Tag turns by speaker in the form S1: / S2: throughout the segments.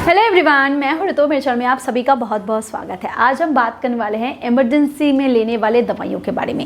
S1: Hello everyone, मैं हूं ऋतु। मेरे चैनल में आप सभी का बहुत बहुत स्वागत है। आज हम बात करने वाले हैं इमरजेंसी में लेने वाले दवाइयों के बारे में।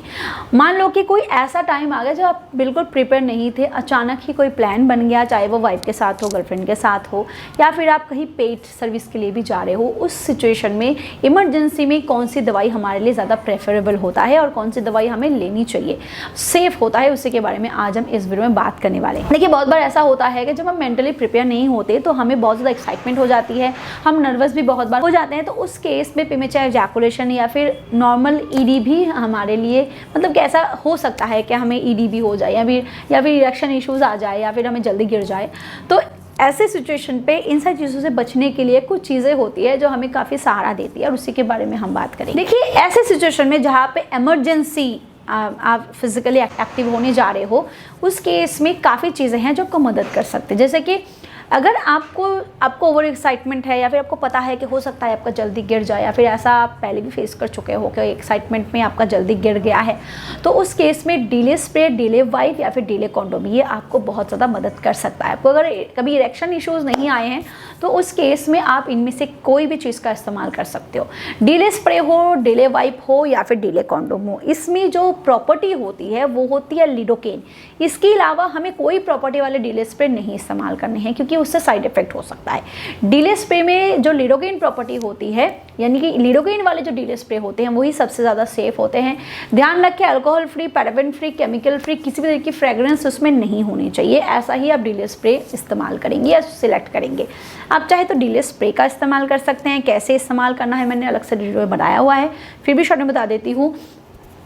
S1: मान लो कि कोई ऐसा टाइम आ गया जब आप बिल्कुल प्रिपेयर नहीं थे, अचानक ही कोई प्लान बन गया, चाहे वो वाइफ के साथ हो, गर्लफ्रेंड के साथ हो, या फिर आप कहीं पेट सर्विस के लिए भी जा रहे हो। उस सिचुएशन में इमरजेंसी में कौन सी दवाई हमारे लिए ज़्यादा प्रेफरेबल होता है और कौन सी दवाई हमें लेनी चाहिए, सेफ होता है, उसी के बारे में आज हम इस वीडियो में बात करने वाले हैं। देखिए, बहुत बार ऐसा होता है कि जब हम मेंटली प्रिपेयर नहीं होते तो हमें बहुत ज़्यादा एक्साइटमेंट हो जाती है, हम नर्वस भी बहुत बार हो जाते हैं। तो उस केस में प्रीमेच्योर इजैकुलेशन या फिर नॉर्मल ईडी भी हमारे लिए मतलब कैसा हो सकता है कि हमें ईडी भी हो जाए या फिर इरेक्शन इश्यूज़ आ जाए या फिर हमें जल्दी गिर जाए। तो ऐसे सिचुएशन पे इन सारी चीज़ों से बचने के लिए कुछ चीज़ें होती है जो हमें काफ़ी सहारा देती है और उसी के बारे में हम बात करेंगे। देखिए, ऐसे सिचुएशन में जहाँ पे इमरजेंसी आप फिजिकली एक्टिव होने जा रहे हो, उस केस में काफ़ी चीज़ें हैं जो आपको मदद कर सकते हैं। जैसे कि अगर आपको ओवर एक्साइटमेंट है या फिर आपको पता है कि हो सकता है आपका जल्दी गिर जाए, या फिर ऐसा आप पहले भी फेस कर चुके हो कि एक्साइटमेंट में आपका जल्दी गिर गया है, तो उस केस में डिले स्प्रे, डिले वाइप या फिर डिले कॉन्डोम ये आपको बहुत ज़्यादा मदद कर सकता है। आपको अगर कभी इरेक्शन इश्यूज़ नहीं आए हैं तो उस केस में आप इनमें से कोई भी चीज़ का इस्तेमाल कर सकते हो। डिले स्प्रे हो, डिले वाइप हो या फिर डिले कॉन्डोम हो, इसमें जो प्रॉपर्टी होती है वो होती है लिडोकेन। इसके अलावा हमें कोई प्रॉपर्टी वाले डिले स्प्रे नहीं इस्तेमाल करने हैं क्योंकि उससे साइड इफेक्ट हो सकता है। डिले स्प्रे में जो लिडोकेन प्रॉपर्टी होती है, यानी कि लिडोकेन वाले जो डिले स्प्रे होते हैं वही सबसे ज़्यादा सेफ होते हैं। ध्यान रखें, alcohol free, paraben free, chemical free, किसी भी तरह की फ्रेगरेंस उसमें नहीं होनी चाहिए। ऐसा ही आप डिले स्प्रे इस्तेमाल करेंगे या सिलेक्ट करेंगे। आप चाहे तो डिले स्प्रे का इस्तेमाल कर सकते हैं। कैसे इस्तेमाल करना है मैंने अलग से वीडियो बनाया हुआ है, फिर भी शॉर्ट में बता देती हूँ।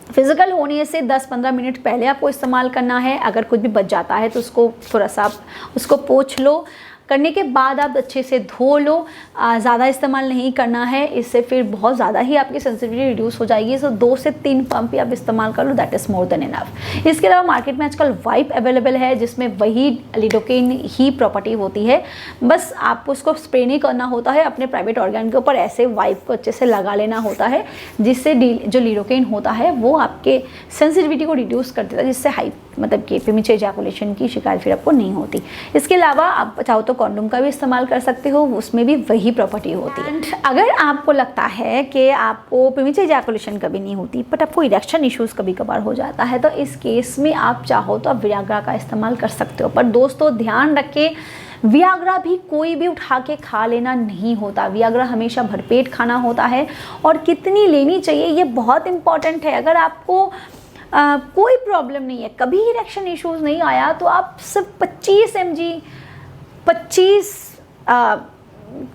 S1: फिजिकल होने से 10-15 मिनट पहले आपको इस्तेमाल करना है। अगर कुछ भी बच जाता है तो उसको थोड़ा सा उसको पोंछ लो। करने के बाद आप अच्छे से धो लो। ज़्यादा इस्तेमाल नहीं करना है, इससे फिर बहुत ज़्यादा ही आपकी सेंसिटिविटी रिड्यूस हो जाएगी। सो 2 से 3 पंप ही आप इस्तेमाल कर लो, that is more than enough. इसके अलावा मार्केट में आजकल वाइप अवेलेबल है जिसमें वही लिडोकेन ही प्रॉपर्टी होती है। बस आपको उसको स्प्रे नहीं करना होता है, अपने प्राइवेट ऑर्गन के ऊपर ऐसे वाइप को अच्छे से लगा लेना होता है, जिससे जो लिडोकेन होता है वो आपके सेंसिटिविटी को रिड्यूस कर देता है, जिससे हाई मतलब कि प्रीमेच्योर इजैकुलेशन की शिकायत फिर आपको नहीं होती। इसके अलावा आप चाहो तो कॉन्डोम का भी इस्तेमाल कर सकते हो, उसमें भी वही प्रॉपर्टी होती है। एंड अगर आपको लगता है कि आपको प्रीमेच्योर इजैकुलेशन कभी नहीं होती बट आपको इरेक्शन इश्यूज़ कभी कभार हो जाता है, तो इस केस में आप चाहो तो आप वियाग्रा का इस्तेमाल कर सकते हो। पर दोस्तों ध्यान रखें, वियाग्रा भी कोई भी उठा के खा लेना नहीं होता। वियाग्रा हमेशा भरपेट खाना होता है और कितनी लेनी चाहिए ये बहुत इंपॉर्टेंट है। अगर आपको कोई प्रॉब्लम नहीं है, कभी इरेक्शन इश्यूज़ नहीं आया, तो आप सिर्फ 25 mg 25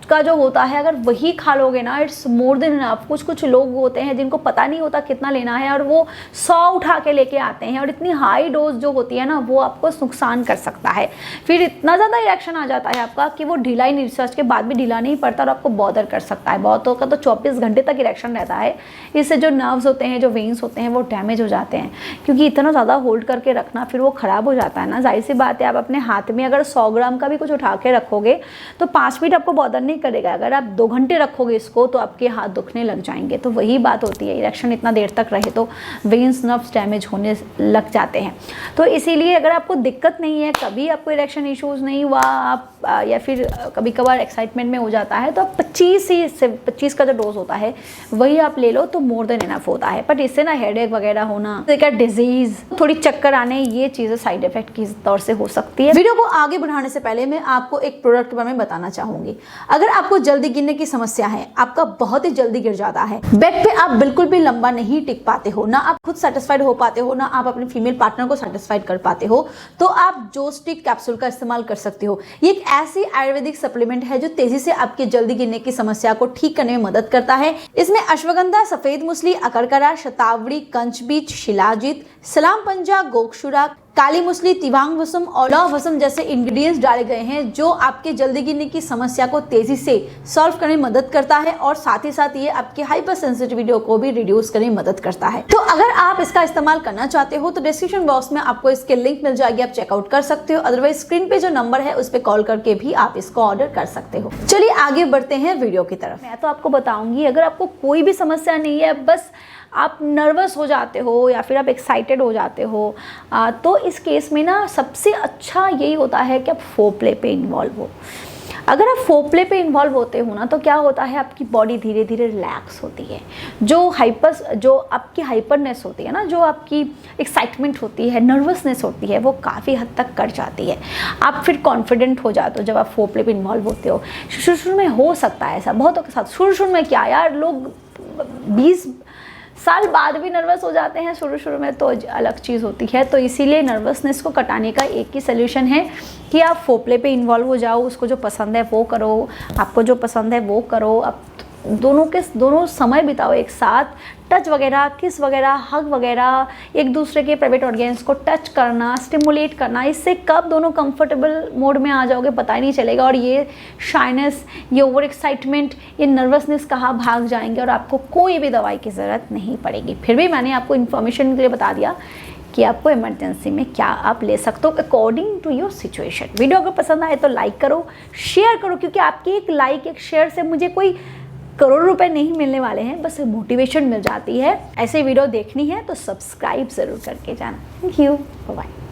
S1: का जो होता है अगर वही खा लोगे ना, इट्स मोर देन इनफ। कुछ लोग होते हैं जिनको पता नहीं होता कितना लेना है और वो 100 उठा के लेके आते हैं, और इतनी हाई डोज जो होती है ना वो आपको नुकसान कर सकता है। फिर इतना ज़्यादा इरेक्शन आ जाता है आपका कि वो ढीला ही रिसर्च के बाद भी ढीला नहीं पड़ता और आपको बॉदर कर सकता है। बहुतों का तो 24 घंटे तक इरेक्शन रहता है। इससे जो नर्व्स होते हैं, जो वेन्स होते हैं, वो डैमेज हो जाते हैं, क्योंकि इतना ज़्यादा होल्ड करके रखना फिर वो ख़राब हो जाता है ना। जाहिर सी बात है, आप अपने हाथ में अगर 100 ग्राम का भी कुछ उठा के रखोगे तो 5 मिनट आपको बॉदर नहीं करेगा। अगर आप 2 घंटे रखोगे इसको तो आपके हाथ दुखने लग जाएंगे। तो वही बात होती है, इरेक्शन इतना देर तक रहे तो वेन्स, नर्व्स डैमेज होने लग जाते हैं। तो इसीलिए अगर आपको दिक्कत नहीं है, कभी आपको इरेक्शन इश्यूज़ नहीं हुआ, आप या फिर कभी कभार एक्साइटमेंट में हो जाता है, तो आप 25 का जो डोज होता है वही आप ले लो तो मोर देन इनफ होता है। बट इससे ना हेडेक वगैरह होना, डिजीज़, थोड़ी चक्कर आने, ये चीज़ें साइड इफेक्ट की तौर से हो सकती है। वीडियो को आगे बढ़ाने से पहले मैं आपको एक प्रोडक्ट के बारे में बताना चाहूँगी। अगर आपको जल्दी गिरने की समस्या है, आपका बहुत ही जल्दी गिर जाता है, बेड पे आप बिल्कुल भी लंबा नहीं टिक पाते हो, ना आप खुद सेटिस्फाइड हो पाते हो, ना आप अपने फीमेल पार्टनर को सेटिस्फाइड कर पाते हो, तो आप जोस्टिक कैप्सूल का इस्तेमाल कर सकते हो। ये एक ऐसी आयुर्वेदिक सप्लीमेंट है जो तेजी से आपके जल्दी गिरने की समस्या को ठीक करने में मदद करता है। इसमें अश्वगंधा, सफेद मूसली, अकरकरा, शतावरी, कंचबीज, शिलाजीत, सलाम पंजा, गोक्षुरा, काली मूसली, तिवांग वसम और लौह वसम जैसे इंग्रेडिएंट्स डाले गए हैं जो आपके जल्दी गिरने की समस्या को तेजी से सॉल्व करने में मदद करता है, और साथ ही साथ ये आपकी हाइपर सेंसिटिविटी को भी रिड्यूस करने में मदद करता है। तो अगर आप इसका इस्तेमाल करना चाहते हो तो डिस्क्रिप्शन बॉक्स में आपको इसके लिंक मिल जाएगी, आप चेकआउट कर सकते हो। अदरवाइज स्क्रीन पे जो नंबर है उस पर कॉल करके भी आप इसको ऑर्डर कर सकते हो। चलिए आगे बढ़ते हैं वीडियो की तरफ। मैं तो आपको बताऊंगी, अगर आपको कोई भी समस्या नहीं है, बस आप नर्वस हो जाते हो या फिर आप एक्साइटेड हो जाते हो, तो इस केस में ना सबसे अच्छा यही होता है कि आप फोरप्ले पे इन्वॉल्व हो। अगर आप फोरप्ले पे इन्वॉल्व होते हो ना, तो क्या होता है, आपकी बॉडी धीरे धीरे रिलैक्स होती है। जो आपकी हाइपरनेस होती है ना, जो आपकी एक्साइटमेंट होती है, नर्वसनेस होती है, वो काफ़ी हद तक कट जाती है। आप फिर कॉन्फिडेंट हो जाते हो जब आप फोरप्ले पे इन्वॉल्व होते हो। शुरू में हो सकता है ऐसा बहुतों के साथ। शुरू में क्या यार, लोग 20 साल बाद भी नर्वस हो जाते हैं, शुरू में तो अलग चीज़ होती है। तो इसीलिए नर्वसनेस को कटाने का एक ही सोल्यूशन है कि आप फोरप्ले पे इन्वॉल्व हो जाओ। उसको जो पसंद है वो करो, आपको जो पसंद है वो करो। अब दोनों समय बिताओ एक साथ। टच वगैरह, किस वगैरह, हग वगैरह, एक दूसरे के प्राइवेट ऑर्गेन्स को टच करना, स्टिमुलेट करना, इससे कब दोनों कंफर्टेबल मोड में आ जाओगे पता ही नहीं चलेगा। और ये शाइनेस, ये ओवर एक्साइटमेंट, ये नर्वसनेस कहाँ भाग जाएंगे और आपको कोई भी दवाई की ज़रूरत नहीं पड़ेगी। फिर भी मैंने आपको इन्फॉर्मेशन के लिए बता दिया कि आपको इमरजेंसी में क्या आप ले सकते हो according to your situation. Video अगर पसंद आए तो लाइक करो, शेयर करो, क्योंकि आपकी एक लाइक, एक शेयर से मुझे कोई करोड़ों रुपए नहीं मिलने वाले हैं, बस मोटिवेशन मिल जाती है। ऐसे वीडियो देखनी है तो सब्सक्राइब ज़रूर करके जाना। Thank you, bye.